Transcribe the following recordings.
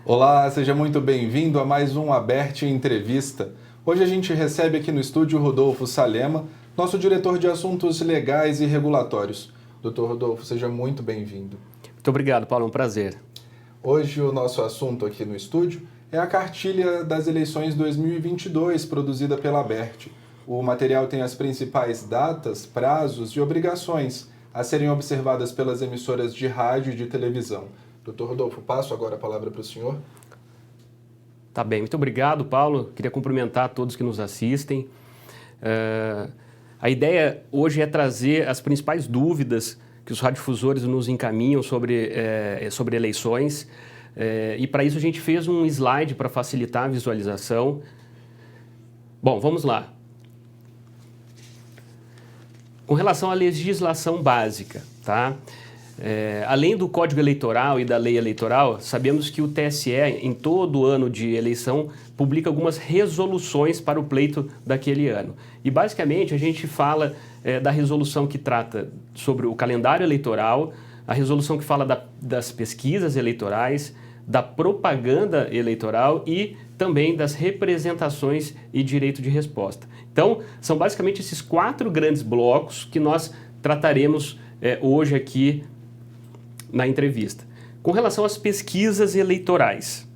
Olá, seja muito bem-vindo a mais um Aberte Entrevista. Hoje a gente recebe aqui no estúdio Rodolfo Salema, nosso diretor de Assuntos Legais e Regulatórios. Doutor Rodolfo, seja muito bem-vindo. Muito obrigado, Paulo, é um prazer. Hoje o nosso assunto aqui no estúdio é a cartilha das eleições 2022 produzida pela Aberte. O material tem as principais datas, prazos e obrigações a serem observadas pelas emissoras de rádio e de televisão. Doutor Rodolfo, passo agora a palavra para o senhor. Tá bem, muito obrigado, Paulo. Queria cumprimentar todos que nos assistem. A ideia hoje é trazer as principais dúvidas que os radiodifusores nos encaminham sobre eleições. E para isso a gente fez um slide para facilitar a visualização. Bom, vamos lá. Com relação à legislação básica, tá? Além do Código Eleitoral e da Lei Eleitoral, sabemos que o TSE, em todo ano de eleição, publica algumas resoluções para o pleito daquele ano. E, basicamente, a gente fala da resolução que trata sobre o calendário eleitoral, a resolução que fala das pesquisas eleitorais, da propaganda eleitoral e também das representações e direito de resposta. Então, são basicamente esses 4 grandes blocos que nós trataremos hoje aqui na entrevista. Com relação às pesquisas eleitorais.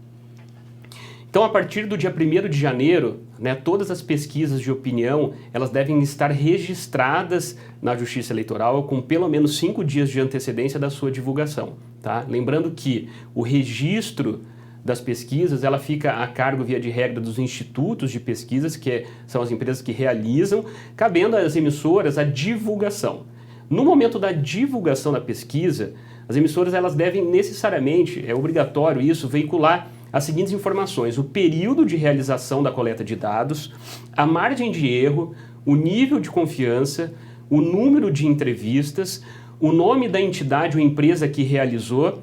Então, a partir do dia 1º de janeiro, todas as pesquisas de opinião, elas devem estar registradas na Justiça Eleitoral com pelo menos 5 dias de antecedência da sua divulgação. Tá? Lembrando que o registro das pesquisas, ela fica a cargo, via de regra, dos institutos de pesquisas, que são as empresas que realizam, cabendo às emissoras a divulgação. No momento da divulgação da pesquisa, as emissoras elas devem necessariamente, é obrigatório isso, veicular as seguintes informações: o período de realização da coleta de dados, a margem de erro, o nível de confiança, o número de entrevistas, o nome da entidade ou empresa que realizou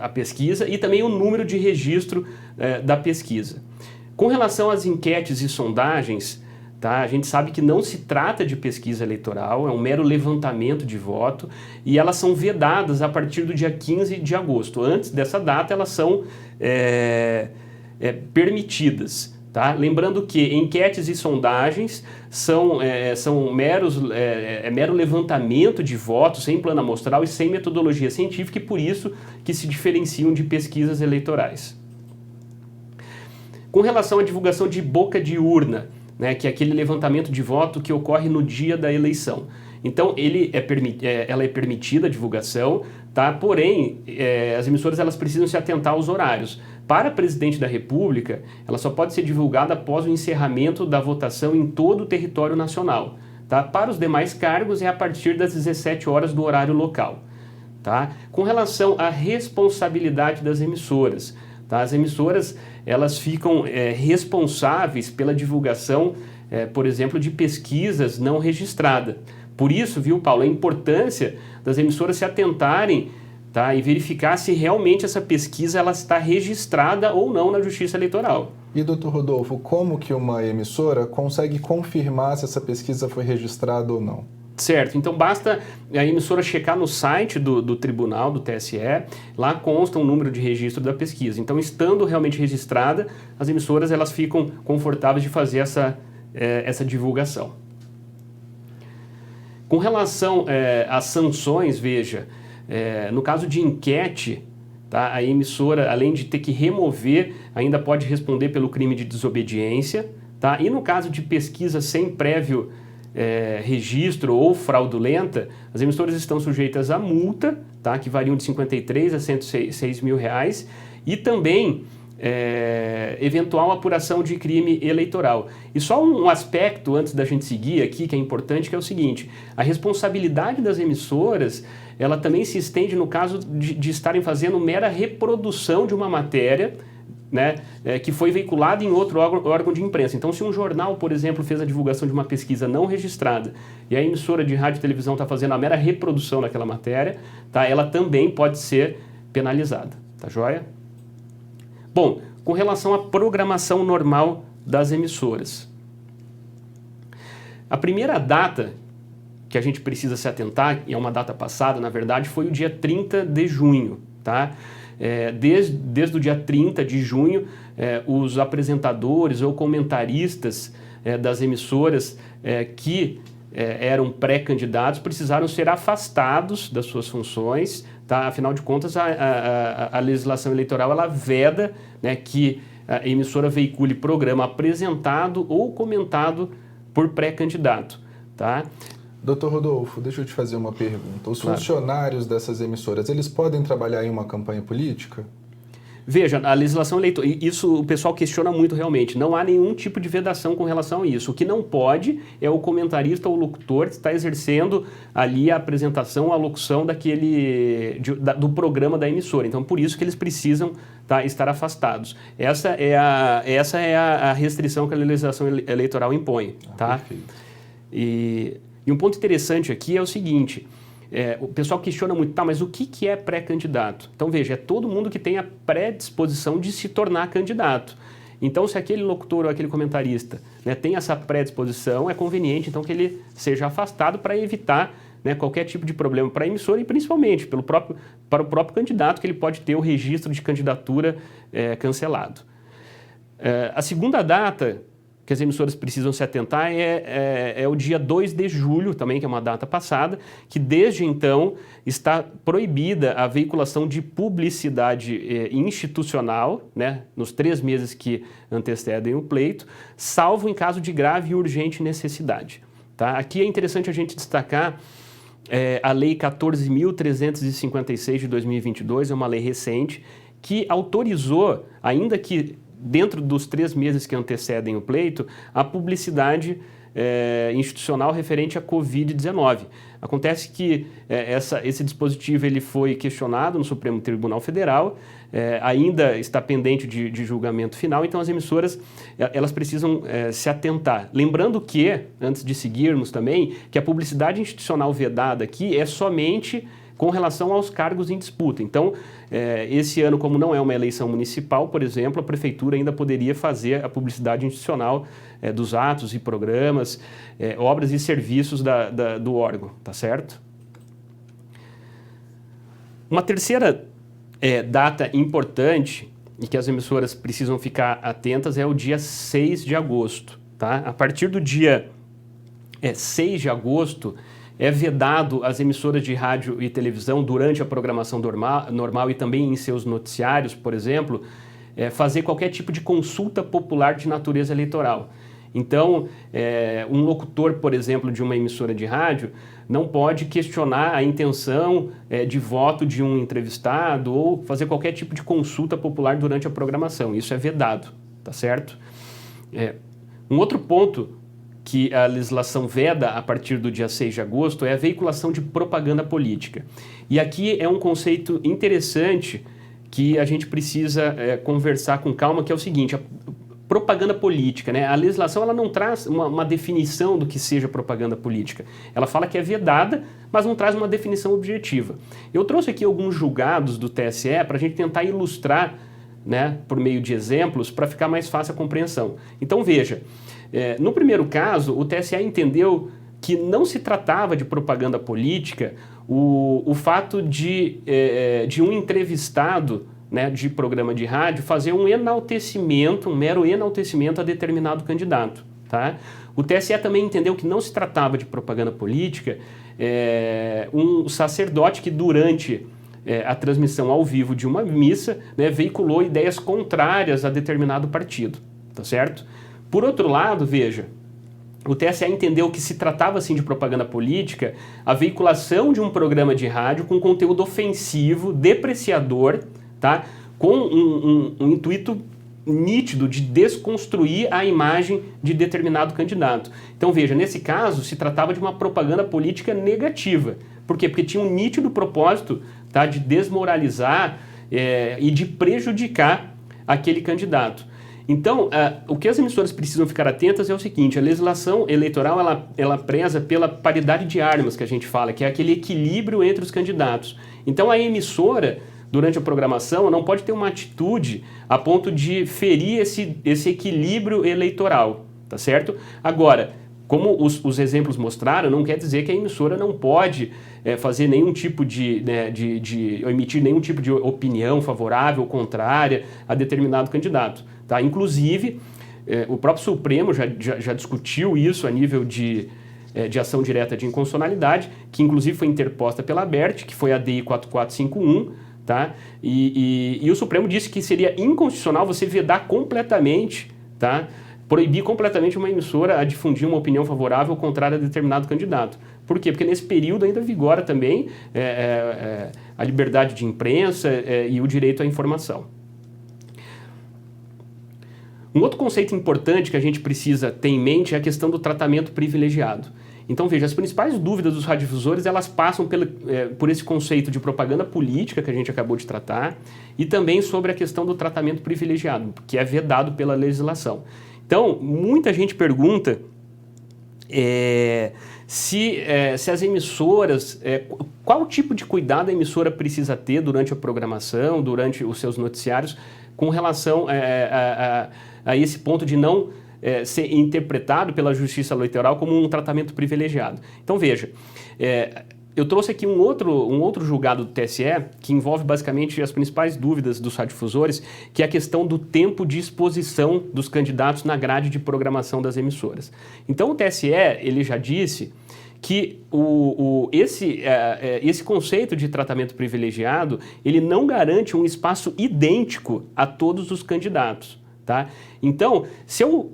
a pesquisa e também o número de registro da pesquisa. Com relação às enquetes e sondagens, tá, a gente sabe que não se trata de pesquisa eleitoral, é um mero levantamento de voto e elas são vedadas a partir do dia 15 de agosto. Antes dessa data, elas são permitidas. Tá? Lembrando que enquetes e sondagens são mero levantamento de votos, sem plano amostral e sem metodologia científica, e por isso que se diferenciam de pesquisas eleitorais. Com relação à divulgação de boca de urna, que é aquele levantamento de voto que ocorre no dia da eleição. Então, ela é permitida a divulgação, tá? Porém, as emissoras elas precisam se atentar aos horários. Para presidente da República, ela só pode ser divulgada após o encerramento da votação em todo o território nacional. Tá? Para os demais cargos, é a partir das 17 horas do horário local. Tá? Com relação à responsabilidade das emissoras, tá? As emissoras elas ficam responsáveis pela divulgação, por exemplo, de pesquisas não registradas. Por isso, viu, Paulo, a importância das emissoras se atentarem, tá, e verificar se realmente essa pesquisa ela está registrada ou não na Justiça Eleitoral. E, doutor Rodolfo, como que uma emissora consegue confirmar se essa pesquisa foi registrada ou não? Certo, então basta a emissora checar no site do tribunal, do TSE, lá consta um número de registro da pesquisa. Então, estando realmente registrada, as emissoras elas ficam confortáveis de fazer essa divulgação. Com relação às sanções, veja, no caso de enquete, tá, a emissora, além de ter que remover, ainda pode responder pelo crime de desobediência. Tá? E no caso de pesquisa sem prévio registro ou fraudulenta, as emissoras estão sujeitas a multa, tá, que variam de 53 a 106 mil reais, e também eventual apuração de crime eleitoral. E só um aspecto antes da gente seguir aqui que é importante, que é o seguinte: a responsabilidade das emissoras ela também se estende no caso de estarem fazendo mera reprodução de uma matéria, que foi veiculada em outro órgão de imprensa. Então, se um jornal, por exemplo, fez a divulgação de uma pesquisa não registrada e a emissora de rádio e televisão está fazendo a mera reprodução daquela matéria, tá, ela também pode ser penalizada. Tá joia? Bom, com relação à programação normal das emissoras. A primeira data que a gente precisa se atentar, e é uma data passada, na verdade, foi o dia 30 de junho, tá? desde o dia 30 de junho, os apresentadores ou comentaristas das emissoras que eram pré-candidatos precisaram ser afastados das suas funções, tá? Afinal de contas, a legislação eleitoral ela veda, né, que a emissora veicule programa apresentado ou comentado por pré-candidato, tá? Doutor Rodolfo, deixa eu te fazer uma pergunta. Os Claro. funcionários dessas emissoras, eles podem trabalhar em uma campanha política? Veja, a legislação eleitoral, isso o pessoal questiona muito realmente, não há nenhum tipo de vedação com relação a isso. O que não pode é o comentarista ou locutor que está exercendo ali a apresentação, a locução do programa da emissora. Então, por isso que eles precisam estar afastados. Essa é a restrição que a legislação eleitoral impõe. Tá? Perfeito. E um ponto interessante aqui é o seguinte... o pessoal questiona muito, mas o que é pré-candidato? Então, veja, é todo mundo que tem a predisposição de se tornar candidato. Então, se aquele locutor ou aquele comentarista, né, tem essa predisposição, é conveniente então que ele seja afastado para evitar, né, qualquer tipo de problema para a emissora e principalmente para o próprio candidato, que ele pode ter o registro de candidatura cancelado. A segunda data que as emissoras precisam se atentar é o dia 2 de julho, também, que é uma data passada, que desde então está proibida a veiculação de publicidade institucional, né, nos 3 meses que antecedem o pleito, salvo em caso de grave e urgente necessidade. Tá? Aqui é interessante a gente destacar a Lei 14.356 de 2022, é uma lei recente, que autorizou, ainda que dentro dos 3 meses que antecedem o pleito, a publicidade institucional referente à Covid-19. Acontece que esse dispositivo ele foi questionado no Supremo Tribunal Federal, ainda está pendente de julgamento final, então as emissoras elas precisam se atentar. Lembrando que, antes de seguirmos também, que a publicidade institucional vedada aqui é somente com relação aos cargos em disputa. Então, esse ano, como não é uma eleição municipal, por exemplo, a prefeitura ainda poderia fazer a publicidade institucional dos atos e programas, obras e serviços do órgão, tá certo? Uma terceira data importante e que as emissoras precisam ficar atentas é o dia 6 de agosto, tá? A partir do dia 6 de agosto, é vedado às emissoras de rádio e televisão, durante a programação normal e também em seus noticiários, por exemplo, fazer qualquer tipo de consulta popular de natureza eleitoral. Então, um locutor, por exemplo, de uma emissora de rádio, não pode questionar a intenção de voto de um entrevistado ou fazer qualquer tipo de consulta popular durante a programação. Isso é vedado, tá certo? Um outro ponto que a legislação veda a partir do dia 6 de agosto é a veiculação de propaganda política. E aqui é um conceito interessante que a gente precisa conversar com calma, que é o seguinte: a propaganda política, né? A legislação ela não traz uma definição do que seja propaganda política. Ela fala que é vedada, mas não traz uma definição objetiva. Eu trouxe aqui alguns julgados do TSE para a gente tentar ilustrar, né, por meio de exemplos, para ficar mais fácil a compreensão. Então, veja, no primeiro caso, o TSE entendeu que não se tratava de propaganda política o fato de um entrevistado, né, de programa de rádio fazer um mero enaltecimento a determinado candidato. Tá? O TSE também entendeu que não se tratava de propaganda política um sacerdote que durante a transmissão ao vivo de uma missa, né, veiculou ideias contrárias a determinado partido. Tá certo? Por outro lado, veja, o TSE entendeu que se tratava, assim, de propaganda política a veiculação de um programa de rádio com conteúdo ofensivo, depreciador, tá? Com um intuito nítido de desconstruir a imagem de determinado candidato. Então, veja, nesse caso, se tratava de uma propaganda política negativa. Por quê? Porque tinha um nítido propósito, tá, de desmoralizar e de prejudicar aquele candidato. Então, o que as emissoras precisam ficar atentas é o seguinte: a legislação eleitoral ela preza pela paridade de armas, que a gente fala, que é aquele equilíbrio entre os candidatos. Então, a emissora, durante a programação, não pode ter uma atitude a ponto de ferir esse equilíbrio eleitoral, tá certo? Agora, como os exemplos mostraram, não quer dizer que a emissora não pode fazer nenhum tipo ou emitir nenhum tipo de opinião favorável ou contrária a determinado candidato. Tá? Inclusive, o próprio Supremo já discutiu isso a nível de ação direta de inconstitucionalidade, que inclusive foi interposta pela ABERT, que foi a DI 4451, tá? E o Supremo disse que seria inconstitucional você vedar completamente, tá? Proibir completamente uma emissora a difundir uma opinião favorável ou contrária a determinado candidato. Por quê? Porque nesse período ainda vigora também a liberdade de imprensa e o direito à informação. Um outro conceito importante que a gente precisa ter em mente é a questão do tratamento privilegiado. Então, veja, as principais dúvidas dos radiodifusores, elas passam por esse conceito de propaganda política que a gente acabou de tratar e também sobre a questão do tratamento privilegiado, que é vedado pela legislação. Então, muita gente pergunta se as emissoras, qual tipo de cuidado a emissora precisa ter durante a programação, durante os seus noticiários, com relação a esse ponto de não ser interpretado pela Justiça Eleitoral como um tratamento privilegiado. Então, veja, eu trouxe aqui um outro julgado do TSE que envolve basicamente as principais dúvidas dos radiodifusores, que é a questão do tempo de exposição dos candidatos na grade de programação das emissoras. Então, o TSE ele já disse que esse conceito de tratamento privilegiado ele não garante um espaço idêntico a todos os candidatos. Tá? Então, se eu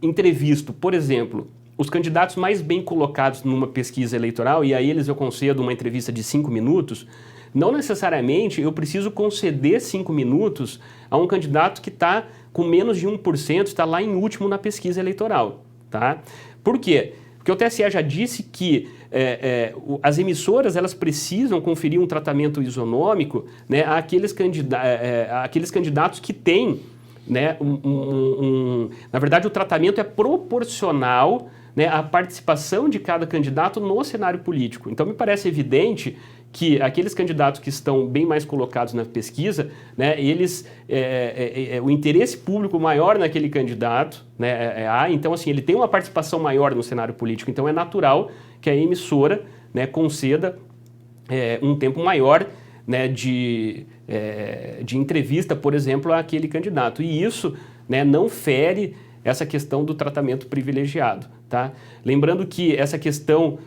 entrevisto, por exemplo, os candidatos mais bem colocados numa pesquisa eleitoral e a eles eu concedo uma entrevista de 5 minutos, não necessariamente eu preciso conceder 5 minutos a um candidato que está com menos de 1%, está lá em último na pesquisa eleitoral. Tá? Por quê? Porque o TSE já disse que as emissoras elas precisam conferir um tratamento isonômico, né, àqueles candidatos que têm, né, na verdade, o tratamento é proporcional, né, à participação de cada candidato no cenário político. Então, me parece evidente que aqueles candidatos que estão bem mais colocados na pesquisa, né, eles, o interesse público maior naquele candidato, né, então, assim, ele tem uma participação maior no cenário político. Então, é natural que a emissora, né, conceda um tempo maior, né, de entrevista, por exemplo, àquele candidato. E isso, né, não fere essa questão do tratamento privilegiado. Tá? Lembrando que essa questão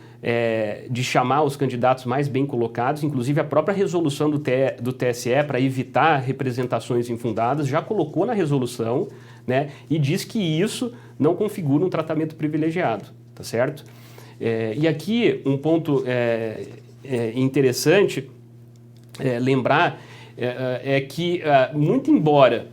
de chamar os candidatos mais bem colocados, inclusive a própria resolução do TSE para evitar representações infundadas, já colocou na resolução, né, e diz que isso não configura um tratamento privilegiado. Tá certo? E aqui um ponto interessante lembrar que, muito embora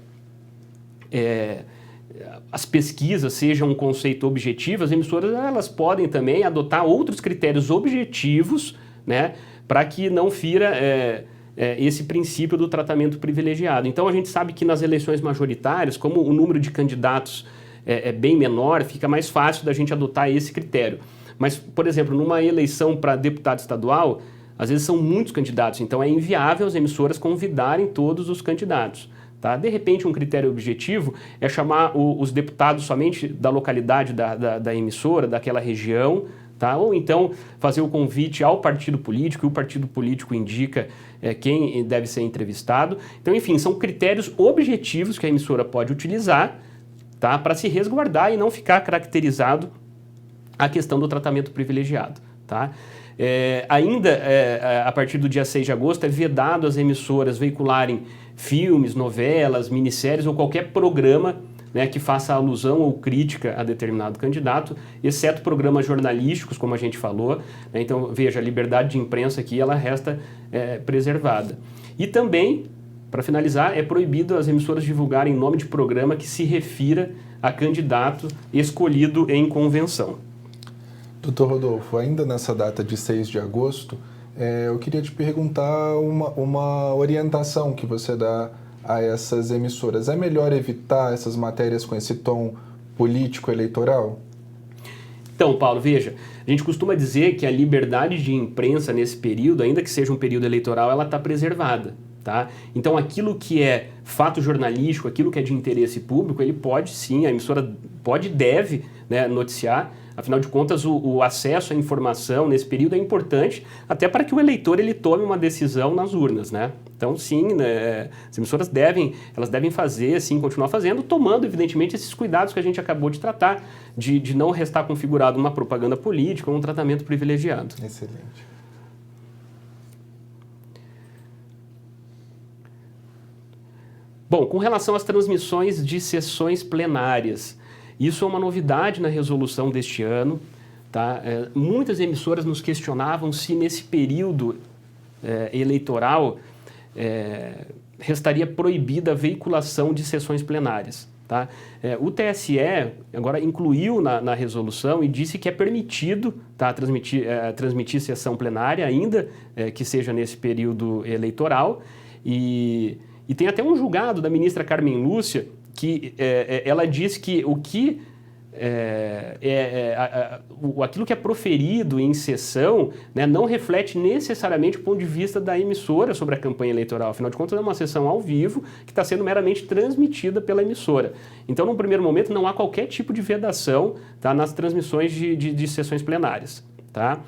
as pesquisas sejam um conceito objetivo, as emissoras elas podem também adotar outros critérios objetivos, né, para que não fira esse princípio do tratamento privilegiado. Então, a gente sabe que nas eleições majoritárias, como o número de candidatos é bem menor, fica mais fácil da gente adotar esse critério. Mas, por exemplo, numa eleição para deputado estadual, às vezes são muitos candidatos, então é inviável as emissoras convidarem todos os candidatos. Tá? De repente, um critério objetivo é chamar os deputados somente da localidade da emissora, daquela região, tá? Ou então fazer o convite ao partido político, e o partido político indica quem deve ser entrevistado. Então, enfim, são critérios objetivos que a emissora pode utilizar, tá? Para se resguardar e não ficar caracterizado a questão do tratamento privilegiado. Tá? Ainda a partir do dia 6 de agosto é vedado as emissoras veicularem filmes, novelas, minisséries ou qualquer programa, né, que faça alusão ou crítica a determinado candidato, exceto programas jornalísticos, como a gente falou. Né? Então, veja, a liberdade de imprensa aqui ela resta preservada. E também, para finalizar, é proibido as emissoras divulgarem nome de programa que se refira a candidato escolhido em convenção. Doutor Rodolfo, ainda nessa data de 6 de agosto, eu queria te perguntar uma orientação que você dá a essas emissoras. É melhor evitar essas matérias com esse tom político-eleitoral? Então, Paulo, veja, a gente costuma dizer que a liberdade de imprensa nesse período, ainda que seja um período eleitoral, ela está preservada. Tá? Então, aquilo que é fato jornalístico, aquilo que é de interesse público, ele pode sim, a emissora pode e deve, né, noticiar. Afinal de contas, o acesso à informação nesse período é importante, até para que o eleitor ele tome uma decisão nas urnas, né? Então, sim, né, as emissoras devem fazer, sim, continuar fazendo, tomando, evidentemente, esses cuidados que a gente acabou de tratar, de não restar configurado uma propaganda política ou um tratamento privilegiado. Excelente. Bom, com relação às transmissões de sessões plenárias, isso é uma novidade na resolução deste ano. Tá? Muitas emissoras nos questionavam se nesse período eleitoral restaria proibida a veiculação de sessões plenárias. Tá? O TSE agora incluiu na resolução e disse que é permitido, tá, transmitir sessão plenária, ainda que seja nesse período eleitoral. E tem até um julgado da ministra Carmen Lúcia que ela diz que aquilo que é proferido em sessão, né, não reflete necessariamente o ponto de vista da emissora sobre a campanha eleitoral. Afinal de contas, é uma sessão ao vivo que está sendo meramente transmitida pela emissora. Então, num primeiro momento, não há qualquer tipo de vedação, tá, nas transmissões de sessões plenárias. Tá?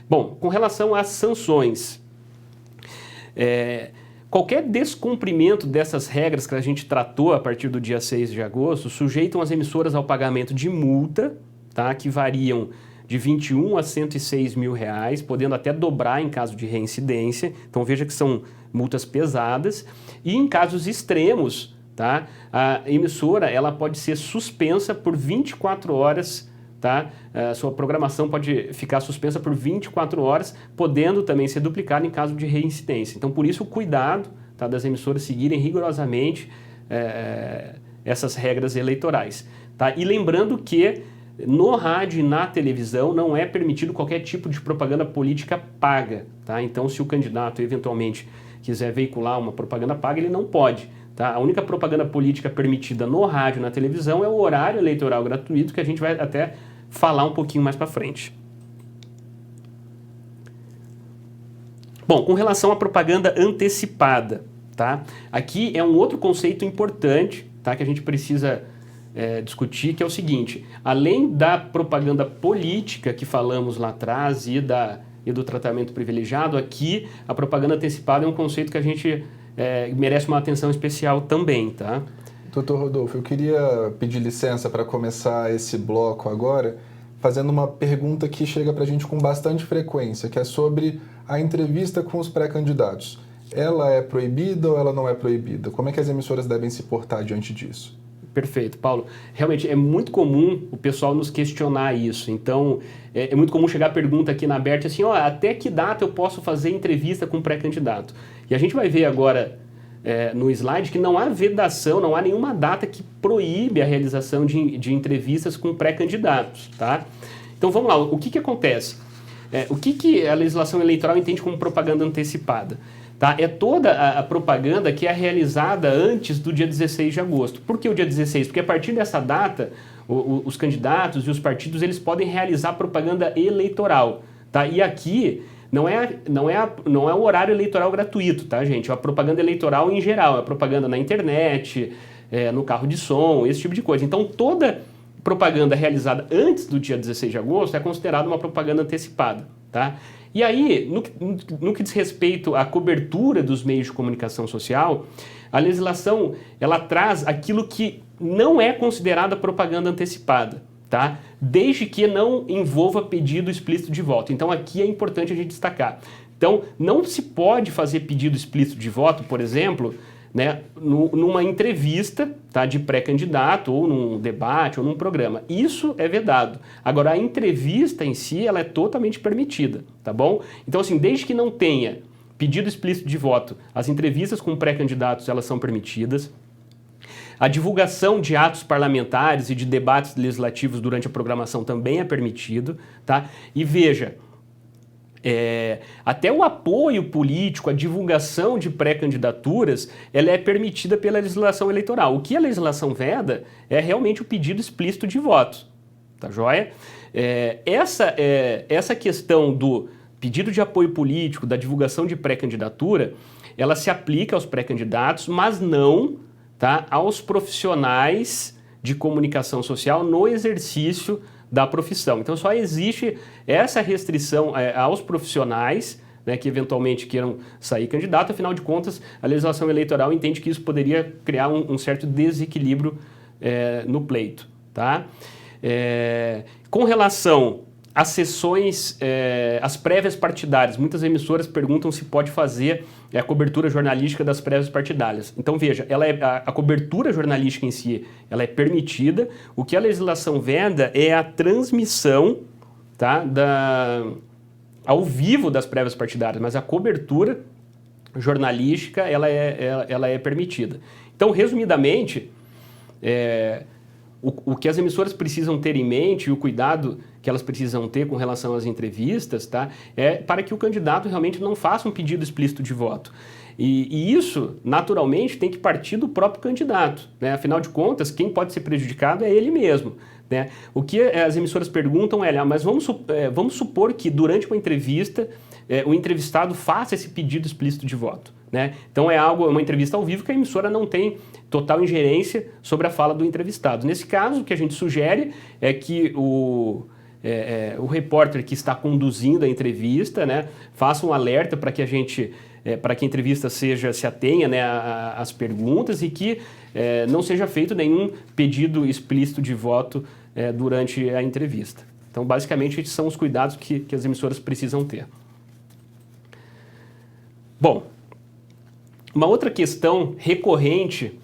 Bom, com relação às sanções, qualquer descumprimento dessas regras que a gente tratou a partir do dia 6 de agosto sujeitam as emissoras ao pagamento de multa, tá, que variam de 21 a 106 mil reais, podendo até dobrar em caso de reincidência. Então veja que são multas pesadas. E em casos extremos, tá, a emissora ela pode ser suspensa por 24 horas. Tá? Sua programação pode ficar suspensa por 24 horas, podendo também ser duplicada em caso de reincidência. Então, por isso, o cuidado, tá, das emissoras seguirem rigorosamente essas regras eleitorais. Tá? E lembrando que no rádio e na televisão não é permitido qualquer tipo de propaganda política paga. Tá? Então, se o candidato eventualmente quiser veicular uma propaganda paga, ele não pode. Tá? A única propaganda política permitida no rádio e na televisão é o horário eleitoral gratuito, que a gente vai até falar um pouquinho mais para frente. Bom, com relação à propaganda antecipada, tá? Aqui é um outro conceito importante, tá, que a gente precisa discutir, que é o seguinte: além da propaganda política que falamos lá atrás e do tratamento privilegiado, aqui a propaganda antecipada é um conceito que a gente merece uma atenção especial também, tá? Doutor Rodolfo, eu queria pedir licença para começar esse bloco agora, fazendo uma pergunta que chega para a gente com bastante frequência, que é sobre a entrevista com os pré-candidatos. Ela é proibida ou ela não é proibida? Como é que as emissoras devem se portar diante disso? Perfeito, Paulo. Realmente é muito comum o pessoal nos questionar isso. Então, é muito comum chegar a pergunta aqui na aberta assim, até que data eu posso fazer entrevista com pré-candidato? E a gente vai ver agora no slide que não há vedação, não há nenhuma data que proíbe a realização de entrevistas com pré-candidatos, tá? Então vamos lá, o que acontece? O que a legislação eleitoral entende como propaganda antecipada? Tá? É toda a propaganda que é realizada antes do dia 16 de agosto. Por que o dia 16? Porque a partir dessa data, os candidatos e os partidos eles podem realizar propaganda eleitoral. Tá? E aqui não é o horário eleitoral gratuito, tá, gente? É a propaganda eleitoral em geral, é a propaganda na internet, no carro de som, esse tipo de coisa. Então, toda propaganda realizada antes do dia 16 de agosto é considerada uma propaganda antecipada, tá? E aí, no que diz respeito à cobertura dos meios de comunicação social, a legislação ela traz aquilo que não é considerada propaganda antecipada, tá? Desde que não envolva pedido explícito de voto. Então aqui é importante a gente destacar. Então não se pode fazer pedido explícito de voto, por exemplo, né, numa entrevista, tá, de pré-candidato, ou num debate, ou num programa. Isso é vedado. Agora, a entrevista em si, ela é totalmente permitida, tá bom? Então, assim, desde que não tenha pedido explícito de voto, as entrevistas com pré-candidatos, elas são permitidas. A divulgação de atos parlamentares e de debates legislativos durante a programação também é permitido, tá? E veja, até o apoio político, a divulgação de pré-candidaturas, ela é permitida pela legislação eleitoral. O que a legislação veda é realmente o pedido explícito de voto, tá joia? Essa questão do pedido de apoio político, da divulgação de pré-candidatura, ela se aplica aos pré-candidatos, mas não, tá, aos profissionais de comunicação social no exercício da profissão. Então só existe essa restrição aos profissionais, né, que eventualmente queiram sair candidato. Afinal de contas, a legislação eleitoral entende que isso poderia criar um certo desequilíbrio no pleito. Tá? Com relação às sessões, as prévias partidárias, muitas emissoras perguntam se pode fazer a cobertura jornalística das prévias partidárias. Então veja, a cobertura jornalística em si, ela é permitida. O que a legislação veda é a transmissão, tá, ao vivo das prévias partidárias, mas a cobertura jornalística ela é permitida. Então, resumidamente, o que as emissoras precisam ter em mente e o cuidado que elas precisam ter com relação às entrevistas, tá, é para que o candidato realmente não faça um pedido explícito de voto. E isso, naturalmente, tem que partir do próprio candidato, né? Afinal de contas, quem pode ser prejudicado é ele mesmo, né? O que as emissoras perguntam é, mas vamos supor que durante uma entrevista o entrevistado faça esse pedido explícito de voto, né? Então é uma entrevista ao vivo que a emissora não tem total ingerência sobre a fala do entrevistado. Nesse caso, o que a gente sugere é que o repórter que está conduzindo a entrevista, né, faça um alerta para que para que a entrevista se atenha, né, às perguntas e que não seja feito nenhum pedido explícito de voto durante a entrevista. Então, basicamente, esses são os cuidados que as emissoras precisam ter. Bom, uma outra questão recorrente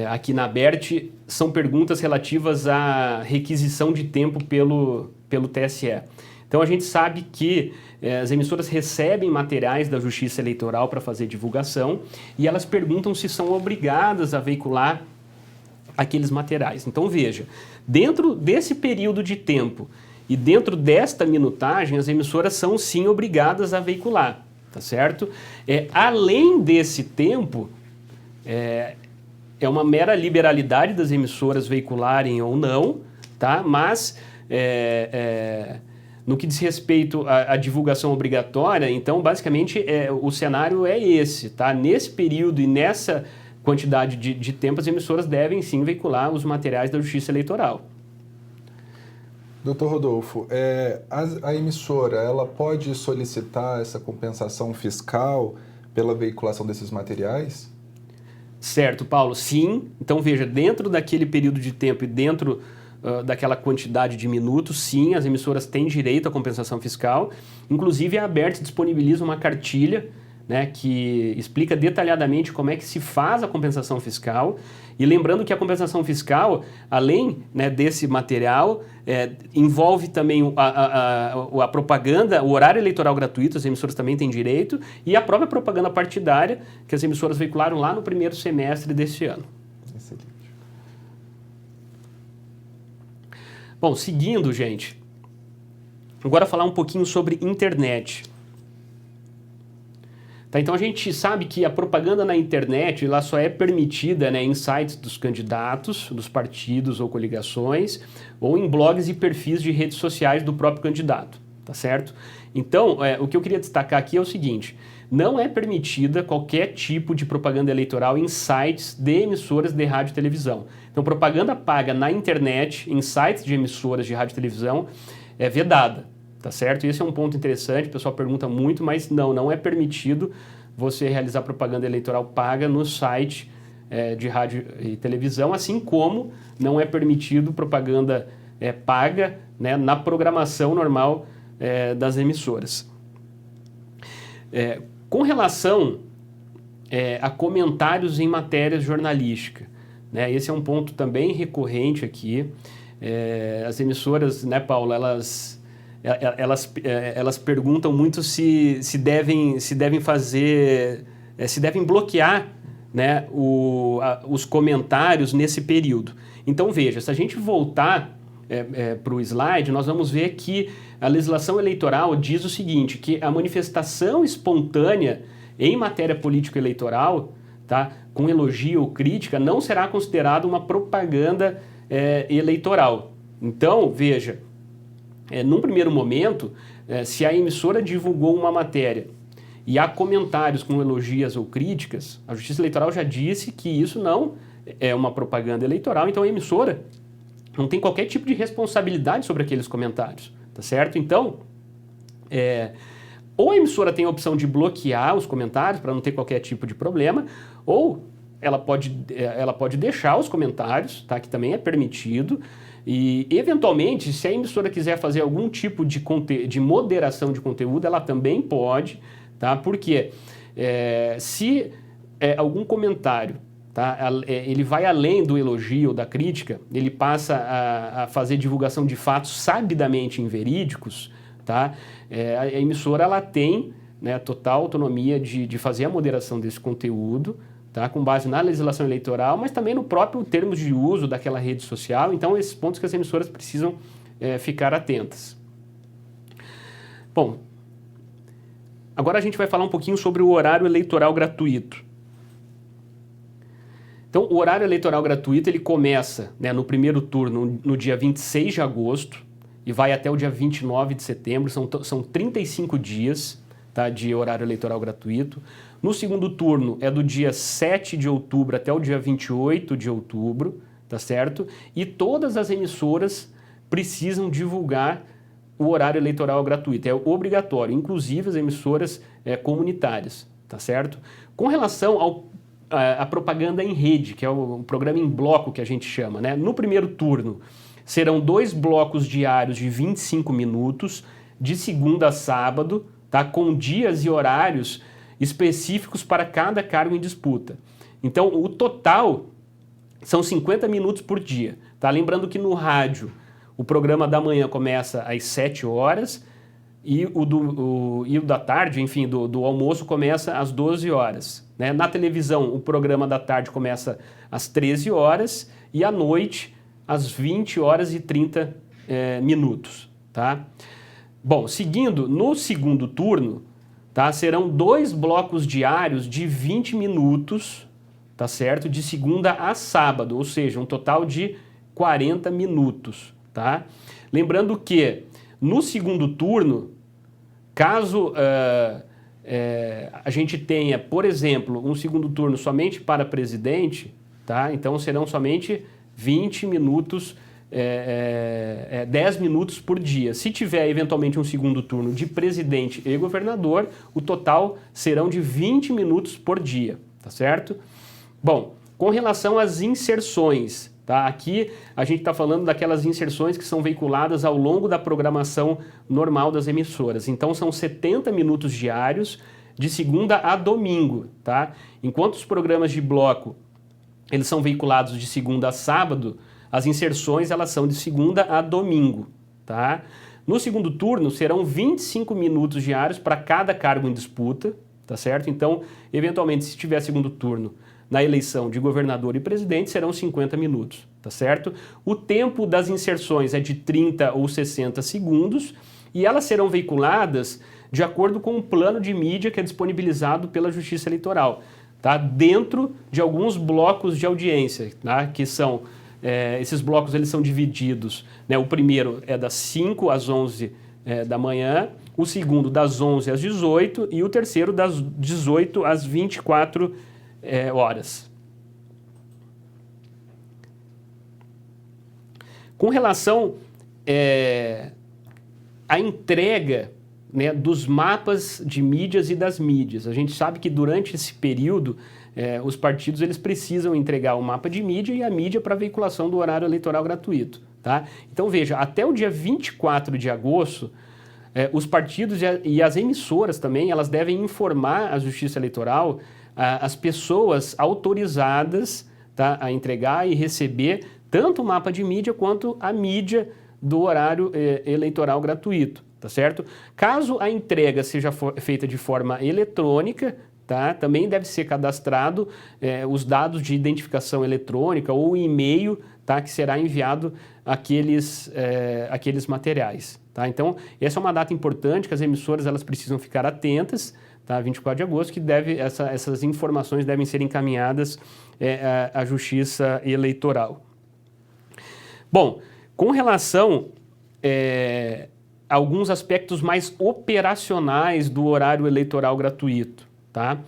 aqui na ABERT são perguntas relativas à requisição de tempo pelo TSE. Então a gente sabe que as emissoras recebem materiais da Justiça Eleitoral para fazer divulgação e elas perguntam se são obrigadas a veicular aqueles materiais. Então veja, dentro desse período de tempo e dentro desta minutagem, as emissoras são sim obrigadas a veicular, tá certo? Além desse tempo, é uma mera liberalidade das emissoras veicularem ou não, tá? Mas no que diz respeito à divulgação obrigatória, então basicamente o cenário é esse, tá? Nesse período e nessa quantidade de tempo, as emissoras devem sim veicular os materiais da Justiça Eleitoral. Doutor Rodolfo, a emissora ela pode solicitar essa compensação fiscal pela veiculação desses materiais? Certo, Paulo, sim. Então veja, dentro daquele período de tempo e dentro daquela quantidade de minutos, sim, as emissoras têm direito à compensação fiscal. Inclusive a ABERT disponibiliza uma cartilha, né, que explica detalhadamente como é que se faz a compensação fiscal. E lembrando que a compensação fiscal, além, né, desse material, envolve também a propaganda, o horário eleitoral gratuito, as emissoras também têm direito, e a própria propaganda partidária, que as emissoras veicularam lá no primeiro semestre deste ano. Excelente. Bom, seguindo, gente, agora falar um pouquinho sobre internet. Tá, então a gente sabe que a propaganda na internet ela só é permitida, né, em sites dos candidatos, dos partidos ou coligações, ou em blogs e perfis de redes sociais do próprio candidato, tá certo? Então, o que eu queria destacar aqui é o seguinte: não é permitida qualquer tipo de propaganda eleitoral em sites de emissoras de rádio e televisão. Então, propaganda paga na internet, em sites de emissoras de rádio e televisão, é vedada. Tá certo? Esse é um ponto interessante, o pessoal pergunta muito, mas não é permitido você realizar propaganda eleitoral paga no site de rádio e televisão, assim como não é permitido propaganda paga, né, na programação normal das emissoras. Com relação a comentários em matérias jornalísticas, né, esse é um ponto também recorrente aqui. As emissoras, né, Paulo, elas perguntam muito se devem bloquear, né, os comentários nesse período. Então veja, se a gente voltar para o slide, nós vamos ver que a legislação eleitoral diz o seguinte, que a manifestação espontânea em matéria político-eleitoral, tá, com elogio ou crítica, não será considerada uma propaganda eleitoral. Então, veja, num primeiro momento, se a emissora divulgou uma matéria e há comentários com elogias ou críticas, a Justiça Eleitoral já disse que isso não é uma propaganda eleitoral, então a emissora não tem qualquer tipo de responsabilidade sobre aqueles comentários, tá certo? Então, ou a emissora tem a opção de bloquear os comentários para não ter qualquer tipo de problema, ou ela pode deixar os comentários, tá? Que também é permitido, e eventualmente, se a emissora quiser fazer algum tipo de moderação de conteúdo, ela também pode, tá? Porque se algum comentário, tá? Ele vai além do elogio ou da crítica, ele passa a fazer divulgação de fatos sabidamente inverídicos, tá? A emissora ela tem, né, total autonomia de fazer a moderação desse conteúdo, tá? Com base na legislação eleitoral, mas também no próprio termos de uso daquela rede social. Então, esses pontos que as emissoras precisam ficar atentas. Bom, agora a gente vai falar um pouquinho sobre o horário eleitoral gratuito. Então, o horário eleitoral gratuito ele começa, né, no primeiro turno no dia 26 de agosto e vai até o dia 29 de setembro, são 35 dias, tá, de horário eleitoral gratuito. No segundo turno é do dia 7 de outubro até o dia 28 de outubro, tá certo? E todas as emissoras precisam divulgar o horário eleitoral gratuito, é obrigatório, inclusive as emissoras comunitárias, tá certo? Com relação à propaganda em rede, que é o programa em bloco que a gente chama, né? No primeiro turno serão 2 blocos diários de 25 minutos, de segunda a sábado, tá? Com dias e horários específicos para cada cargo em disputa. Então, o total são 50 minutos por dia, tá? Lembrando que no rádio o programa da manhã começa às 7 horas e o da tarde, enfim, do almoço começa às 12 horas. Né? Na televisão, o programa da tarde começa às 13 horas e à noite às 20 horas e 30 minutos. Tá? Bom, seguindo, no segundo turno, tá, serão 2 blocos diários de 20 minutos, tá certo? De segunda a sábado, ou seja, um total de 40 minutos. Tá? Lembrando que no segundo turno, caso a gente tenha, por exemplo, um segundo turno somente para presidente, tá? Então serão somente 20 minutos, 10 minutos por dia. Se tiver eventualmente um segundo turno de presidente e governador, o total serão de 20 minutos por dia, tá certo? Bom, com relação às inserções, tá? Aqui a gente está falando daquelas inserções que são veiculadas ao longo da programação normal das emissoras. Então são 70 minutos diários de segunda a domingo, tá? Enquanto os programas de bloco eles são veiculados de segunda a sábado, as inserções elas são de segunda a domingo, tá? No segundo turno serão 25 minutos diários para cada cargo em disputa, tá certo? Então, eventualmente, se tiver segundo turno na eleição de governador e presidente, serão 50 minutos, tá certo? O tempo das inserções é de 30 ou 60 segundos e elas serão veiculadas de acordo com o plano de mídia que é disponibilizado pela Justiça Eleitoral, tá? Dentro de alguns blocos de audiência, tá? Que são, esses blocos eles são divididos, né? O primeiro é das 5 às 11 da manhã, o segundo das 11 às 18 e o terceiro das 18 às 24 horas. Com relação à entrega, né, dos mapas de mídias e das mídias, a gente sabe que durante esse período os partidos eles precisam entregar o mapa de mídia e a mídia para veiculação do horário eleitoral gratuito. Tá? Então veja, até o dia 24 de agosto, os partidos e as emissoras também elas devem informar a Justiça Eleitoral as pessoas autorizadas, tá, a entregar e receber tanto o mapa de mídia quanto a mídia do horário eleitoral gratuito, tá certo? Caso a entrega seja feita de forma eletrônica, tá, também deve ser cadastrado os dados de identificação eletrônica ou e-mail, tá, que será enviado aqueles materiais. Tá? Então, essa é uma data importante que as emissoras elas precisam ficar atentas, tá? 24 de agosto, que essas informações devem ser encaminhadas à Justiça Eleitoral. Bom, com relação alguns aspectos mais operacionais do horário eleitoral gratuito, tá?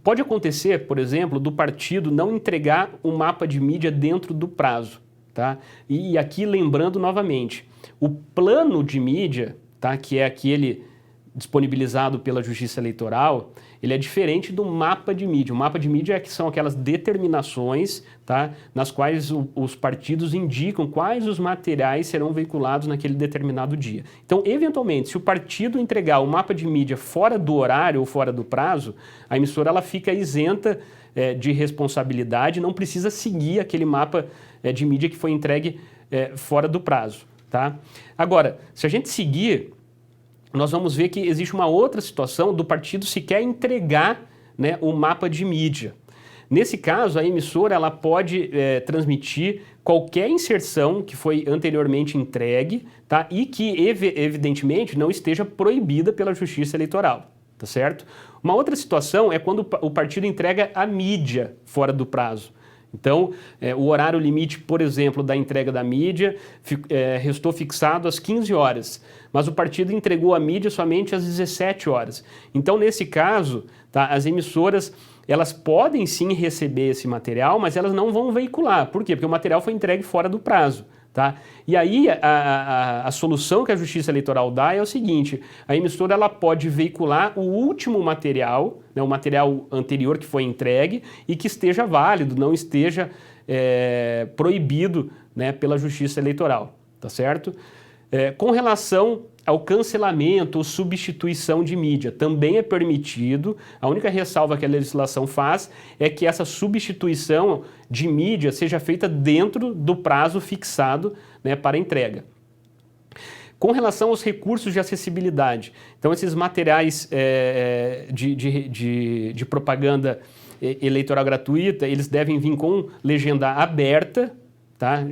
Pode acontecer, por exemplo, do partido não entregar o mapa de mídia dentro do prazo, tá? E aqui lembrando novamente, o plano de mídia, tá, que é aquele disponibilizado pela Justiça Eleitoral, ele é diferente do mapa de mídia. O mapa de mídia são aquelas determinações, tá, nas quais os partidos indicam quais os materiais serão veiculados naquele determinado dia. Então, eventualmente, se o partido entregar o mapa de mídia fora do horário ou fora do prazo, a emissora ela fica isenta de responsabilidade, não precisa seguir aquele mapa de mídia que foi entregue fora do prazo. Tá? Agora, se a gente seguir, nós vamos ver que existe uma outra situação do partido sequer entregar, né, o mapa de mídia. Nesse caso, a emissora ela pode transmitir qualquer inserção que foi anteriormente entregue, tá, e que, evidentemente, não esteja proibida pela Justiça Eleitoral. Tá certo? Uma outra situação é quando o partido entrega a mídia fora do prazo. Então, o horário limite, por exemplo, da entrega da mídia restou fixado às 15 horas, mas o partido entregou a mídia somente às 17 horas. Então, nesse caso, tá, as emissoras elas podem sim receber esse material, mas elas não vão veicular. Por quê? Porque o material foi entregue fora do prazo. Tá? E aí a solução que a Justiça Eleitoral dá é o seguinte: a emissora ela pode veicular o último material, né, o material anterior que foi entregue e que esteja válido, não esteja proibido, né, pela Justiça Eleitoral, tá certo? Com relação ao cancelamento ou substituição de mídia, também é permitido. A única ressalva que a legislação faz é que essa substituição de mídia seja feita dentro do prazo fixado, né, para entrega. Com relação aos recursos de acessibilidade, então esses materiais de propaganda eleitoral gratuita, eles devem vir com legenda aberta, tá?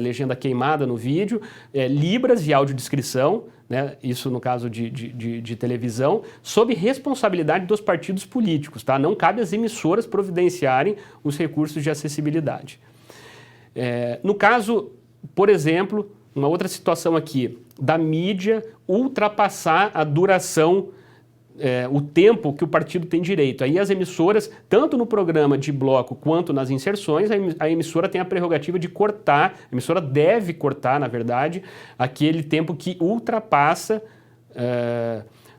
Legenda queimada no vídeo, libras e audiodescrição, né? Isso no caso de televisão, sob responsabilidade dos partidos políticos. Tá? Não cabe às emissoras providenciarem os recursos de acessibilidade. No caso, por exemplo, uma outra situação aqui, da mídia ultrapassar a duração, o tempo que o partido tem direito. Aí as emissoras, tanto no programa de bloco quanto nas inserções, a emissora tem a prerrogativa de cortar, a emissora deve cortar, na verdade, aquele tempo que ultrapassa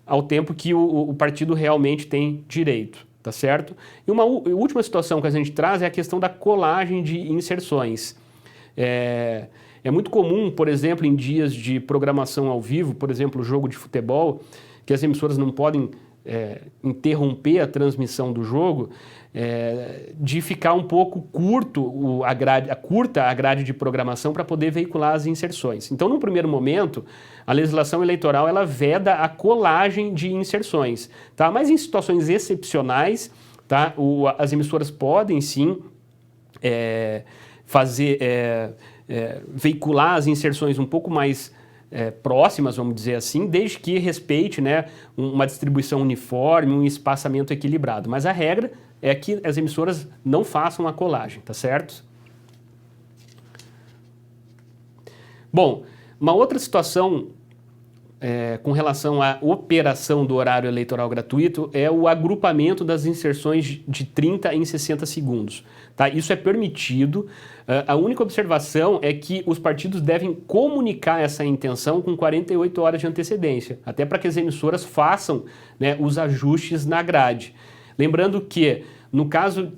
ao tempo que o partido realmente tem direito, tá certo? E uma última situação que a gente traz é a questão da colagem de inserções. É muito comum, por exemplo, em dias de programação ao vivo, por exemplo, jogo de futebol, que as emissoras não podem interromper a transmissão do jogo, de ficar um pouco curta a grade de programação para poder veicular as inserções. Então, no primeiro momento, a legislação eleitoral ela veda a colagem de inserções, tá? Mas em situações excepcionais, tá? As emissoras podem sim veicular as inserções um pouco mais próximas, vamos dizer assim, desde que respeite, né, uma distribuição uniforme, um espaçamento equilibrado. Mas a regra é que as emissoras não façam a colagem, tá certo? Bom, uma outra situação com relação à operação do horário eleitoral gratuito é o agrupamento das inserções de 30 em 60 segundos. Tá? Isso é permitido. A única observação é que os partidos devem comunicar essa intenção com 48 horas de antecedência, até para que as emissoras façam, né, os ajustes na grade. Lembrando que, no caso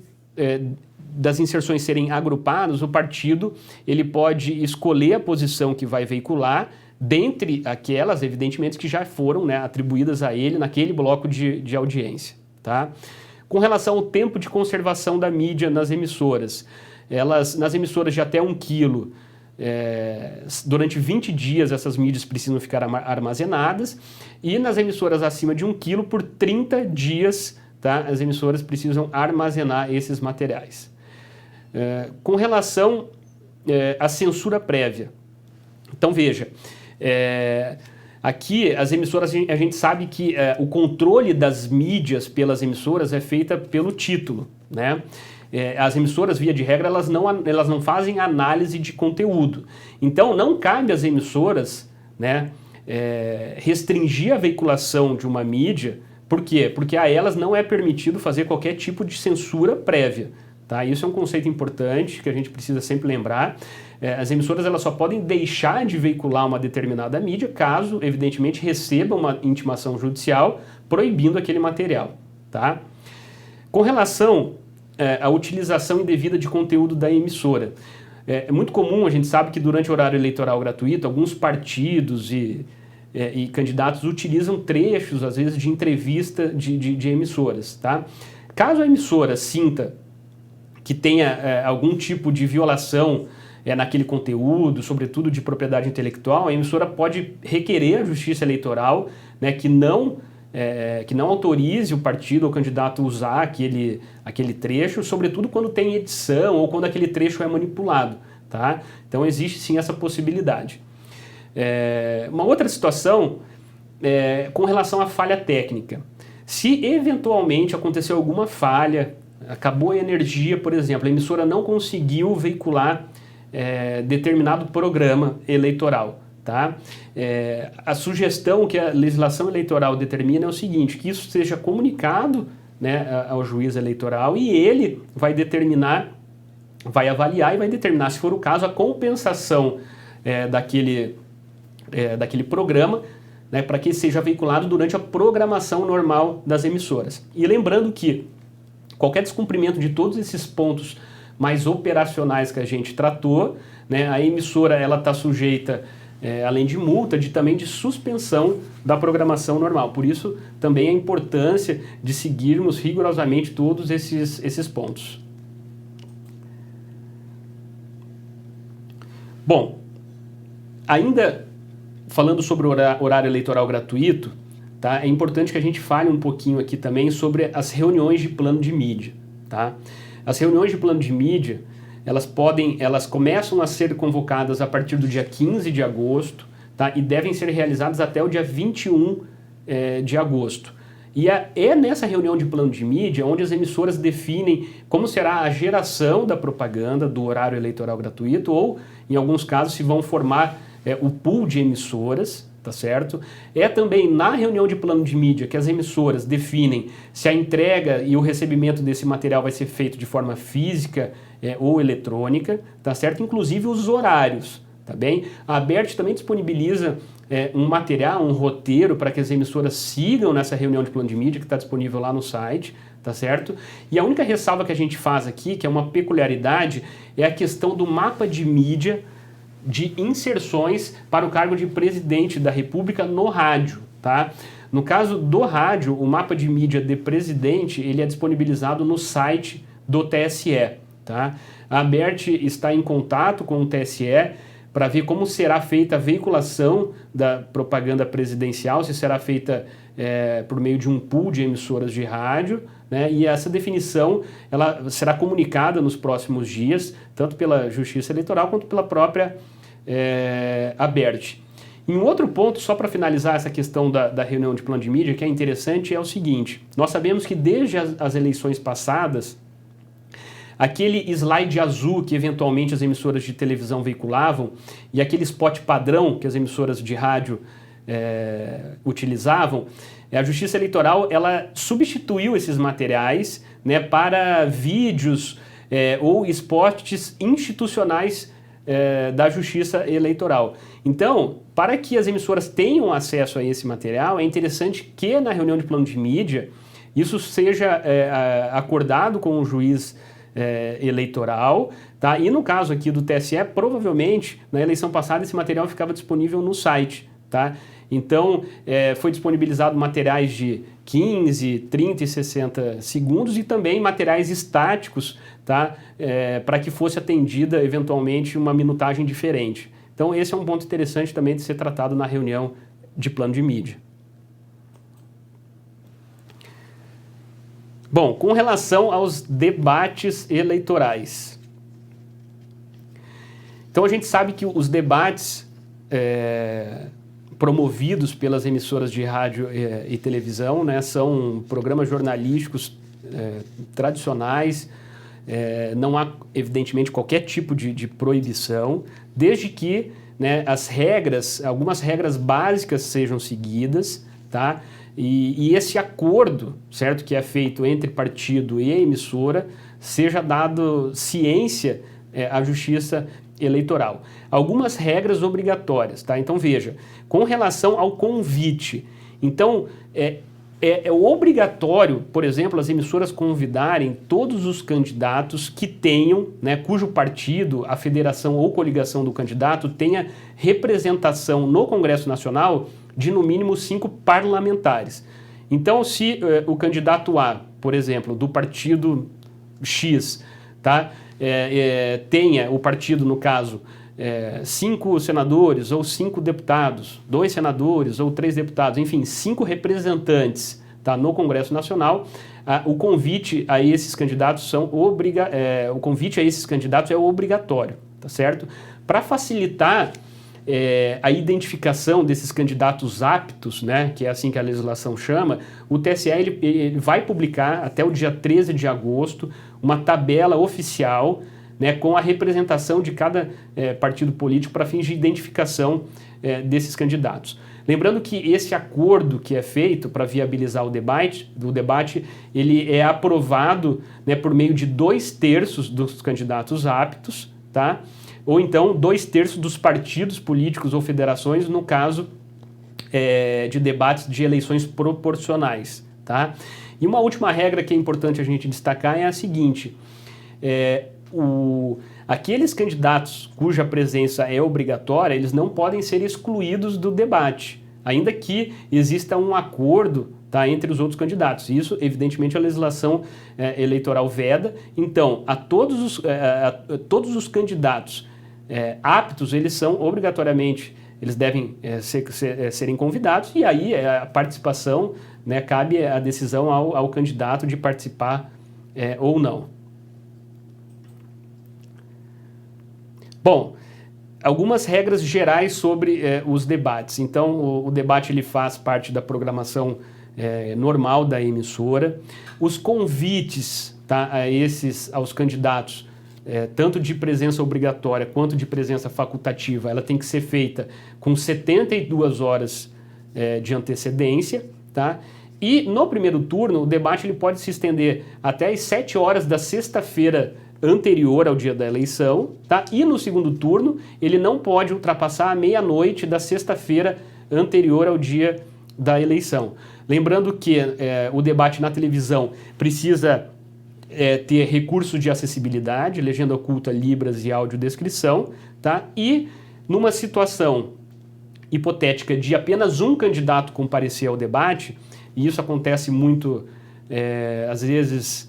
das inserções serem agrupadas, o partido ele pode escolher a posição que vai veicular, dentre aquelas, evidentemente, que já foram, né, atribuídas a ele naquele bloco de audiência. Tá? Com relação ao tempo de conservação da mídia nas emissoras, nas emissoras de até 1 quilo, durante 20 dias essas mídias precisam ficar armazenadas, e nas emissoras acima de 1 quilo, por 30 dias, tá, as emissoras precisam armazenar esses materiais. Com relação à censura prévia, então veja, aqui as emissoras, a gente sabe que o controle das mídias pelas emissoras é feita pelo título, né? As emissoras, via de regra, elas não fazem análise de conteúdo. Então, não cabe às emissoras, né, restringir a veiculação de uma mídia. Por quê? Porque a elas não é permitido fazer qualquer tipo de censura prévia. Tá? Isso é um conceito importante que a gente precisa sempre lembrar. As emissoras elas só podem deixar de veicular uma determinada mídia caso, evidentemente, recebam uma intimação judicial proibindo aquele material. Tá? Com relação à utilização indevida de conteúdo da emissora, é muito comum, a gente sabe que durante o horário eleitoral gratuito, alguns partidos e candidatos utilizam trechos, às vezes, de entrevista de emissoras. Tá? Caso a emissora sinta que tenha algum tipo de violação naquele conteúdo, sobretudo de propriedade intelectual, a emissora pode requerer à Justiça Eleitoral, né, que não autorize o partido ou o candidato a usar aquele trecho, sobretudo quando tem edição ou quando aquele trecho é manipulado. Tá? Então existe sim essa possibilidade. Uma outra situação com relação à falha técnica. Se eventualmente aconteceu alguma falha, acabou a energia, por exemplo, a emissora não conseguiu veicular determinado programa eleitoral. Tá? A sugestão que a legislação eleitoral determina é o seguinte, que isso seja comunicado, né, ao juiz eleitoral e ele vai avaliar e vai determinar, se for o caso, a compensação daquele programa, né, para que seja veiculado durante a programação normal das emissoras. E lembrando que qualquer descumprimento de todos esses pontos mais operacionais que a gente tratou, né, a emissora ela está sujeita, além de multa, também de suspensão da programação normal. Por isso, também a importância de seguirmos rigorosamente todos esses pontos. Bom, ainda falando sobre o horário eleitoral gratuito, tá, é importante que a gente fale um pouquinho aqui também sobre as reuniões de plano de mídia. Tá? As reuniões de plano de mídia, elas começam a ser convocadas a partir do dia 15 de agosto, tá? E devem ser realizadas até o dia 21 de agosto. E é nessa reunião de plano de mídia onde as emissoras definem como será a geração da propaganda do horário eleitoral gratuito ou, em alguns casos, se vão formar o pool de emissoras, tá certo? É também na reunião de plano de mídia que as emissoras definem se a entrega e o recebimento desse material vai ser feito de forma física ou eletrônica, tá certo? Inclusive os horários, tá bem? A ABERT também disponibiliza um material, um roteiro para que as emissoras sigam nessa reunião de plano de mídia que está disponível lá no site, tá certo? E a única ressalva que a gente faz aqui, que é uma peculiaridade, é a questão do mapa de mídia de inserções para o cargo de presidente da República no rádio, tá? No caso do rádio, o mapa de mídia de presidente, ele é disponibilizado no site do TSE, tá? A ABERT está em contato com o TSE para ver como será feita a veiculação da propaganda presidencial, se será feita por meio de um pool de emissoras de rádio, né? E essa definição ela será comunicada nos próximos dias, tanto pela Justiça Eleitoral quanto pela própria ABERT. E um outro ponto, só para finalizar essa questão da reunião de plano de mídia, que é interessante, é o seguinte: nós sabemos que desde as eleições passadas, aquele slide azul que eventualmente as emissoras de televisão veiculavam e aquele spot padrão que as emissoras de rádio utilizavam, a Justiça Eleitoral ela substituiu esses materiais, né, para vídeos ou spots institucionais da Justiça Eleitoral. Então, para que as emissoras tenham acesso a esse material, é interessante que na reunião de plano de mídia isso seja acordado com o juiz eleitoral, tá? E no caso aqui do TSE, provavelmente na eleição passada esse material ficava disponível no site, tá? Então, foi disponibilizado materiais de 15, 30 e 60 segundos e também materiais estáticos, tá? Para que fosse atendida eventualmente uma minutagem diferente. Então, esse é um ponto interessante também de ser tratado na reunião de plano de mídia. Bom, com relação aos debates eleitorais. Então, a gente sabe que os debates promovidos pelas emissoras de rádio e televisão, né, são programas jornalísticos tradicionais, não há, evidentemente, qualquer tipo de proibição, desde que né, algumas regras básicas sejam seguidas, tá? E esse acordo, certo, que é feito entre partido e a emissora, seja dado ciência à Justiça Eleitoral. Algumas regras obrigatórias, tá? Então veja, com relação ao convite, então é obrigatório, por exemplo, as emissoras convidarem todos os candidatos que tenham, né, cujo partido, a federação ou coligação do candidato tenha representação no Congresso Nacional de no mínimo 5 parlamentares. Então, se o candidato A, por exemplo, do partido X, tá, tenha o partido, no caso, 5 senadores ou 5 deputados, 2 senadores ou 3 deputados, enfim, 5 representantes, tá, no Congresso Nacional, o convite a esses candidatos é obrigatório, tá certo? Para facilitar a identificação desses candidatos aptos, né, que é assim que a legislação chama, o TSE ele vai publicar até o dia 13 de agosto uma tabela oficial, né, com a representação de cada partido político para fins de identificação desses candidatos. Lembrando que esse acordo que é feito para viabilizar o debate, ele é aprovado, né, por meio de 2/3 dos candidatos aptos, tá? Ou então 2/3 dos partidos políticos ou federações, no caso de debates de eleições proporcionais, tá? E uma última regra que é importante a gente destacar é a seguinte: aqueles candidatos cuja presença é obrigatória, eles não podem ser excluídos do debate, ainda que exista um acordo, tá, entre os outros candidatos. Isso, evidentemente, a legislação eleitoral veda. Então, todos os candidatos aptos, eles são obrigatoriamente, eles devem serem convidados, e aí a participação, né, cabe a decisão ao candidato de participar ou não. Bom, algumas regras gerais sobre os debates. Então, o debate ele faz parte da programação normal da emissora. Os convites, tá, aos candidatos, tanto de presença obrigatória quanto de presença facultativa, ela tem que ser feita com 72 horas de antecedência, tá? E no primeiro turno, o debate ele pode se estender até às 7 horas da sexta-feira anterior ao dia da eleição, tá? E no segundo turno, ele não pode ultrapassar a meia-noite da sexta-feira anterior ao dia da eleição. Lembrando que o debate na televisão precisa ter recurso de acessibilidade, legenda oculta, libras e audiodescrição, tá? E numa situação hipotética de apenas um candidato comparecer ao debate, e isso acontece muito, às vezes,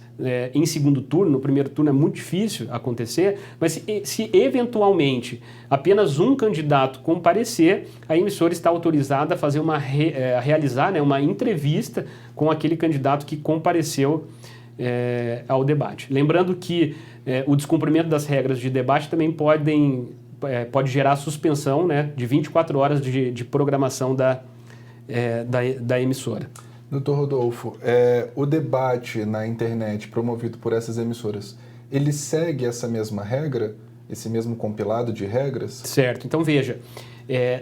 em segundo turno, no primeiro turno é muito difícil acontecer, mas se eventualmente apenas um candidato comparecer, a emissora está autorizada a fazer a realizar, né, uma entrevista com aquele candidato que compareceu ao debate. Lembrando que o descumprimento das regras de debate também pode gerar suspensão, né, de 24 horas de programação da emissora. Doutor Rodolfo, o debate na internet promovido por essas emissoras, ele segue essa mesma regra, esse mesmo compilado de regras? Certo. Então, veja,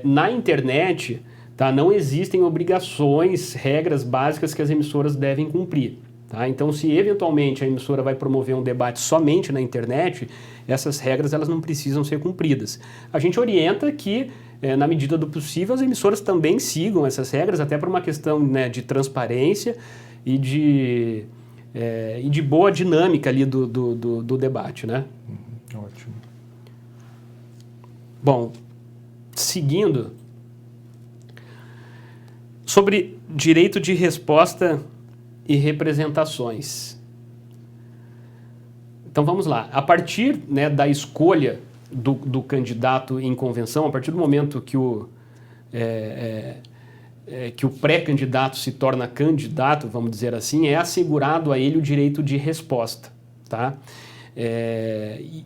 na internet, tá, não existem obrigações, regras básicas que as emissoras devem cumprir. Tá? Então, se eventualmente a emissora vai promover um debate somente na internet, essas regras elas não precisam ser cumpridas. A gente orienta que, na medida do possível, as emissoras também sigam essas regras, até por uma questão, né, de transparência e de boa dinâmica ali do debate, né? Ótimo. Bom, seguindo, sobre direito de resposta e representações. Então vamos lá. A partir, né, da escolha do candidato em convenção, a partir do momento que o pré-candidato se torna candidato, vamos dizer assim, é assegurado a ele o direito de resposta, tá?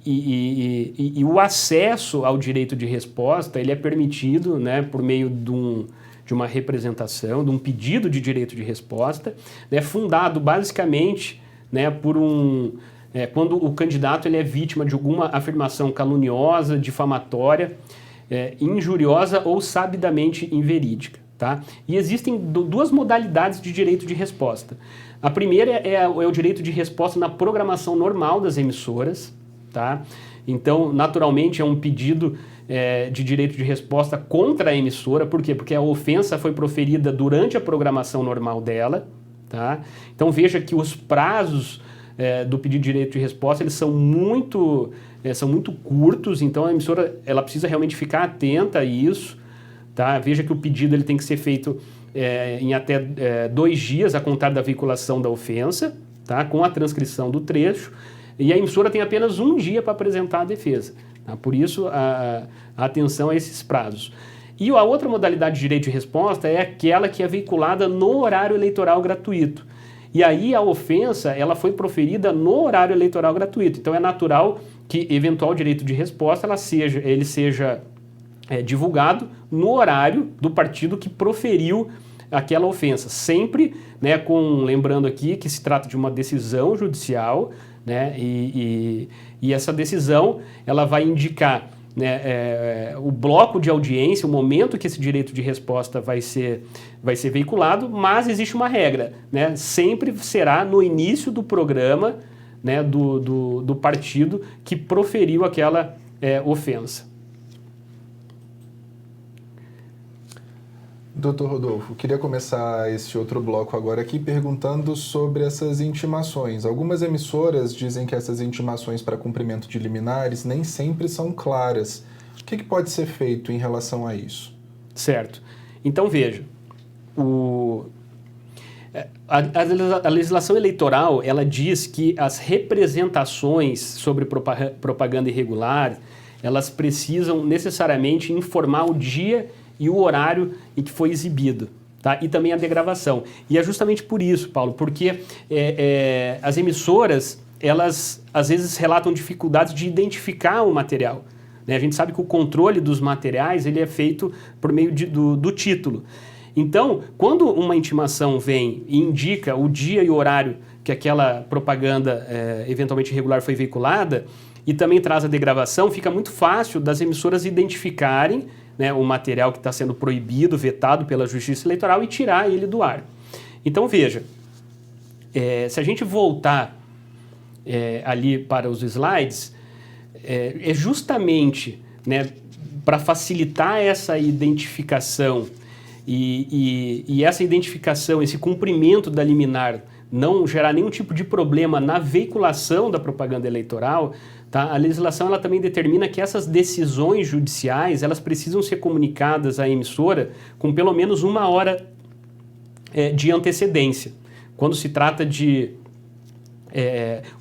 E o acesso ao direito de resposta ele é permitido, né, por meio de uma representação, de um pedido de direito de resposta, né, fundado basicamente, né, por quando o candidato ele é vítima de alguma afirmação caluniosa, difamatória, injuriosa ou sabidamente inverídica. Tá? E existem duas modalidades de direito de resposta. A primeira é o direito de resposta na programação normal das emissoras. Tá? Então, naturalmente, é um pedido de direito de resposta contra a emissora. Por quê? Porque a ofensa foi proferida durante a programação normal dela. Tá? Então, veja que os prazos do pedido de direito de resposta eles são muito curtos. Então, a emissora ela precisa realmente ficar atenta a isso. Tá? Veja que o pedido ele tem que ser feito em até 2 dias a contar da veiculação da ofensa, tá? Com a transcrição do trecho. E a emissora tem apenas 1 dia para apresentar a defesa. Tá? Por isso, a atenção a esses prazos. E a outra modalidade de direito de resposta é aquela que é veiculada no horário eleitoral gratuito. E aí a ofensa ela foi proferida no horário eleitoral gratuito. Então é natural que eventual direito de resposta ele seja divulgado no horário do partido que proferiu aquela ofensa. Sempre, né, lembrando aqui que se trata de uma decisão judicial, né, e essa decisão ela vai indicar, né, o bloco de audiência, o momento que esse direito de resposta vai ser veiculado, mas existe uma regra, né, sempre será no início do programa, né, do partido que proferiu aquela ofensa. Doutor Rodolfo, queria começar esse outro bloco agora aqui perguntando sobre essas intimações. Algumas emissoras dizem que essas intimações para cumprimento de liminares nem sempre são claras. O que pode ser feito em relação a isso? Certo. Então, veja, a legislação eleitoral ela diz que as representações sobre propaganda irregular, elas precisam necessariamente informar o dia e o horário em que foi exibido, tá? E também a degravação. E é justamente por isso, Paulo, porque as emissoras, elas às vezes relatam dificuldades de identificar o material, né? A gente sabe que o controle dos materiais ele é feito por meio do título. Então, quando uma intimação vem e indica o dia e o horário que aquela propaganda eventualmente irregular foi veiculada, e também traz a degravação, fica muito fácil das emissoras identificarem, né, o material que está sendo proibido, vetado pela Justiça Eleitoral e tirar ele do ar. Então, veja, se a gente voltar ali para os slides, é justamente, né, para facilitar essa identificação e essa identificação, esse cumprimento da liminar não gerar nenhum tipo de problema na veiculação da propaganda eleitoral, tá? A legislação ela também determina que essas decisões judiciais elas precisam ser comunicadas à emissora com pelo menos 1 hora de antecedência. Quando se trata de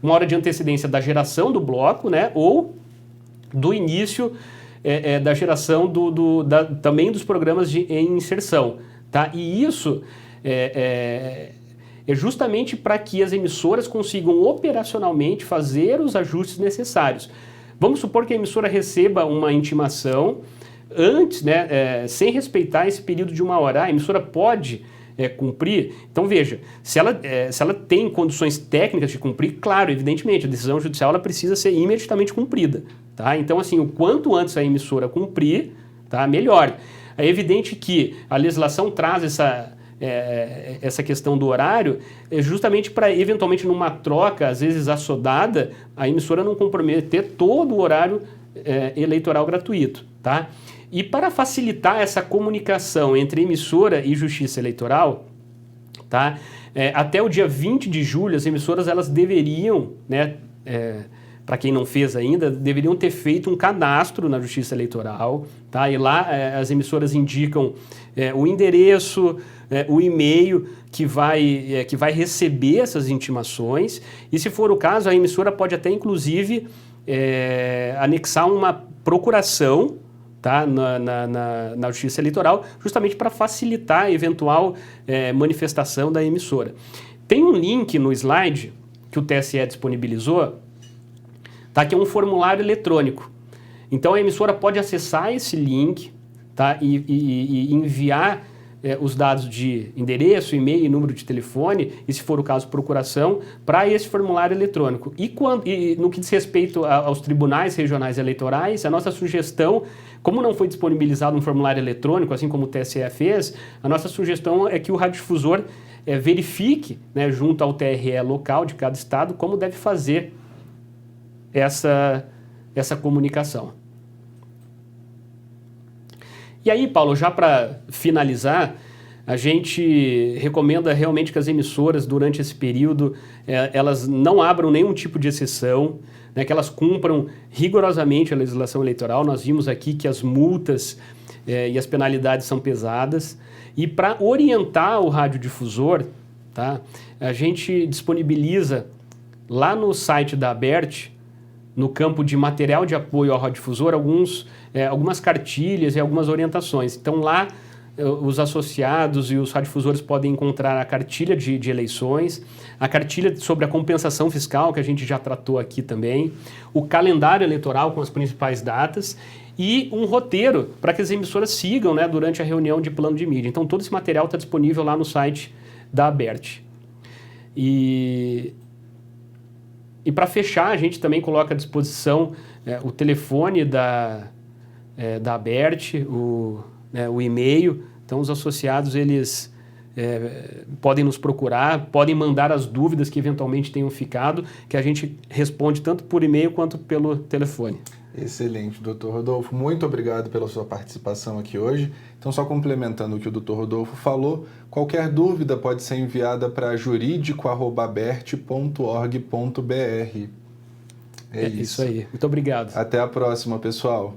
1 hora de antecedência da geração do bloco, né, ou do início da geração também dos programas em inserção. Tá? E isso é justamente para que as emissoras consigam operacionalmente fazer os ajustes necessários. Vamos supor que a emissora receba uma intimação antes, né, sem respeitar esse período de 1 hora. A emissora pode cumprir? Então, veja, se ela tem condições técnicas de cumprir, claro, evidentemente, a decisão judicial ela precisa ser imediatamente cumprida. Tá? Então, assim, o quanto antes a emissora cumprir, tá, melhor. É evidente que a legislação traz essa questão do horário justamente para, eventualmente, numa troca, às vezes assodada, a emissora não comprometer todo o horário eleitoral gratuito. Tá? E para facilitar essa comunicação entre emissora e Justiça Eleitoral, tá? Até o dia 20 de julho, as emissoras elas deveriam, né, para quem não fez ainda, deveriam ter feito um cadastro na Justiça Eleitoral, tá? E lá as emissoras indicam o endereço, o e-mail que vai receber essas intimações, e se for o caso, a emissora pode até, inclusive, anexar uma procuração, tá, na Justiça Eleitoral, justamente para facilitar a eventual manifestação da emissora. Tem um link no slide que o TSE disponibilizou, tá, que é um formulário eletrônico. Então a emissora pode acessar esse link, tá, e enviar os dados de endereço, e-mail e número de telefone, e se for o caso, procuração, para esse formulário eletrônico. E no que diz respeito aos tribunais regionais eleitorais, a nossa sugestão Como não foi disponibilizado um formulário eletrônico, assim como o TSE fez, a nossa sugestão é que o radiodifusor verifique, né, junto ao TRE local de cada estado, como deve fazer essa comunicação. E aí, Paulo, já para finalizar, a gente recomenda realmente que as emissoras, durante esse período, elas não abram nenhum tipo de exceção, né, que elas cumpram rigorosamente a legislação eleitoral. Nós vimos aqui que as multas e as penalidades são pesadas. E para orientar o radiodifusor, tá, a gente disponibiliza lá no site da ABERT, no campo de material de apoio ao radiodifusor, algumas cartilhas e algumas orientações. Então lá os associados e os radiodifusores podem encontrar a cartilha de eleições, a cartilha sobre a compensação fiscal, que a gente já tratou aqui também, o calendário eleitoral com as principais datas e um roteiro para que as emissoras sigam, né, durante a reunião de plano de mídia. Então todo esse material está disponível lá no site da ABERT. E para fechar, a gente também coloca à disposição o telefone da ABERT, o e-mail. Então, os associados, eles podem nos procurar, podem mandar as dúvidas que eventualmente tenham ficado, que a gente responde tanto por e-mail quanto pelo telefone. Excelente, Dr. Rodolfo. Muito obrigado pela sua participação aqui hoje. Então, só complementando o que o Dr. Rodolfo falou, qualquer dúvida pode ser enviada para jurídico@abert.org.br. É isso aí. Muito obrigado. Até a próxima, pessoal.